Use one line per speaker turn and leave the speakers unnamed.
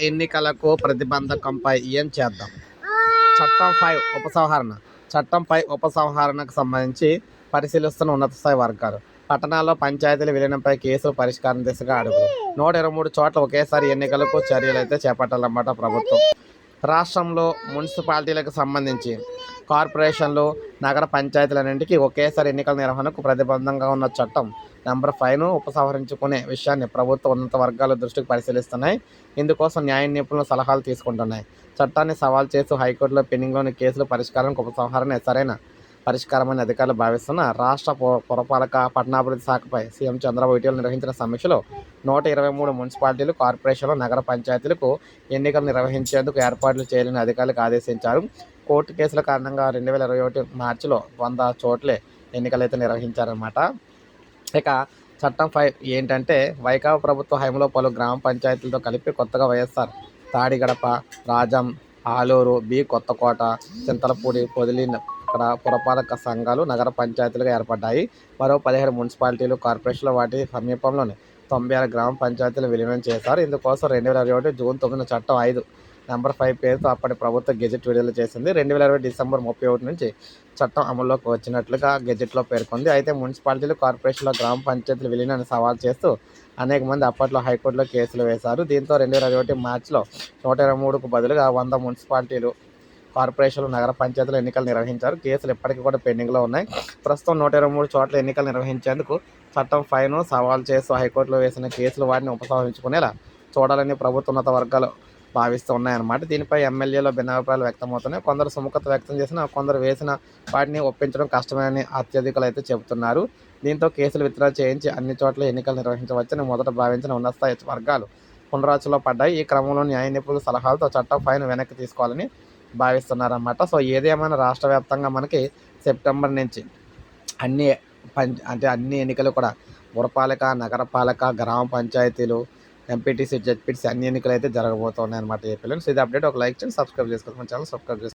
ఎన్నికలకు ప్రతిబంధకంపై ఏం చేద్దాం? చట్టంపై ఉపసంహరణకు సంబంధించి పరిశీలిస్తున్న ఉన్నత స్థాయి వర్గాలు. పట్టణాల్లో పంచాయతీల విలీనంపై కేసుల పరిష్కారం దిశగా అడుగులు. 123 చోట్ల ఒకేసారి ఎన్నికలకు చర్యలైతే చేపట్టాలన్నమాట ప్రభుత్వం. రాష్ట్రంలో మున్సిపాలిటీలకు సంబంధించి కార్పొరేషన్లు, నగర పంచాయతీలన్నింటికీ ఒకేసారి ఎన్నికల నిర్వహణకు ప్రతిబంధకంగా ఉన్న చట్టం నెంబర్ 5ను ఉపసంహరించుకునే విషయాన్ని ప్రభుత్వ ఉన్నత వర్గాల దృష్టికి పరిశీలిస్తున్నాయి. ఇందుకోసం న్యాయ నిపుణుల సలహాలు తీసుకుంటున్నాయి. చట్టాన్ని సవాల్ చేస్తూ హైకోర్టులో పెండింగ్లోని కేసుల పరిష్కారానికి ఉపసంహరణే సరైన పరిష్కారమని అధికారులు భావిస్తున్న రాష్ట్ర పురపాలక పట్టణాభివృద్ధి శాఖపై సీఎం చంద్రబాబు ఇటీవల నిర్వహించిన సమీక్షలో 123 మున్సిపాలిటీలు, కార్పొరేషన్లు, నగర పంచాయతీలకు ఎన్నికలు నిర్వహించేందుకు ఏర్పాట్లు చేయాలని అధికారులకు ఆదేశించారు. కోర్టు కేసుల కారణంగా 2021 మార్చిలో 100 చోట్లే ఎన్నికలైతే నిర్వహించారన్నమాట. ఇక చట్టం 5 ఏంటంటే, వైకాపా ప్రభుత్వ హయాంలో పలు గ్రామ పంచాయతీలతో కలిపి కొత్తగా వైఎస్ఆర్ తాడిగడప, రాజం, ఆలూరు, బి కొత్తకోట, చింతలపూడి, పొదిలి ఇక్కడ పురపాలక సంఘాలు నగర పంచాయతీలుగా ఏర్పడ్డాయి. మరో 17 మున్సిపాలిటీలు, కార్పొరేషన్లు వాటి సమీపంలోని 96 గ్రామ పంచాయతీలు విలీనం చేశారు. ఇందుకోసం 2021 జూన్ 9 చట్టం 5 నెంబర్ 5 పేరుతో అప్పటి ప్రభుత్వ గెజెట్ విడుదల చేసింది. 2020 డిసెంబర్ 31 నుంచి చట్టం అమల్లోకి వచ్చినట్లుగా గెజెట్లో పేర్కొంది. అయితే మున్సిపాలిటీలు, కార్పొరేషన్ల గ్రామ పంచాయతీల విలీనాన్ని సవాల్ చేస్తూ అనేక మంది అప్పట్లో హైకోర్టులో కేసులు వేశారు. దీంతో 2021 మార్చిలో 123కు బదులుగా 100 మున్సిపాలిటీలు, కార్పొరేషన్లు, నగర పంచాయతీలు ఎన్నికలు నిర్వహించారు. కేసులు ఇప్పటికీ కూడా పెండింగ్లో ఉన్నాయి. ప్రస్తుతం 123 చోట్ల ఎన్నికలు నిర్వహించేందుకు చట్టం 5ను సవాల్ చేస్తూ హైకోర్టులో వేసిన కేసులు వాటిని ఉపసంహరించుకునేలా చూడాలని ప్రభుత్వ ఉన్నత వర్గాలు భావిస్తూ ఉన్నాయన్నమాట. దీనిపై ఎమ్మెల్యేలో భిన్నాభిప్రాయాలు వ్యక్తమవుతున్నాయి. కొందరు సుముఖత వ్యక్తం చేసినా కొందరు వేసిన వాటిని ఒప్పించడం కష్టమని అత్యధికులు అయితే చెబుతున్నారు. దీంతో కేసులు విత్డ్రా చేయించి అన్ని చోట్ల ఎన్నికలు నిర్వహించవచ్చని మొదట భావించిన ఉన్నత స్థాయి వర్గాలు పునరాచలో పడ్డాయి. ఈ క్రమంలో న్యాయ నిపుణుల సలహాలతో చట్టం 5ను వెనక్కి తీసుకోవాలని భావిస్తున్నారన్నమాట. సో ఏదేమైనా రాష్ట్ర వ్యాప్తంగా మనకి సెప్టెంబర్ నుంచి అన్ని ఎన్నికలు కూడా పురపాలక, నగరపాలక, గ్రామ పంచాయతీలు, ఎంపీటీసీ, జెడ్పీటీసీ అన్ని ఎన్నికలు అయితే జరగబోతున్నాయి అన్నమాట ఏపీలో. సో ఇది అప్డేట్. ఒక లైక్ చేయండి, సబ్స్క్రైబ్ చేసుకోండి, మన ఛానల్ సబ్స్క్రైబ్ చేసుకోండి.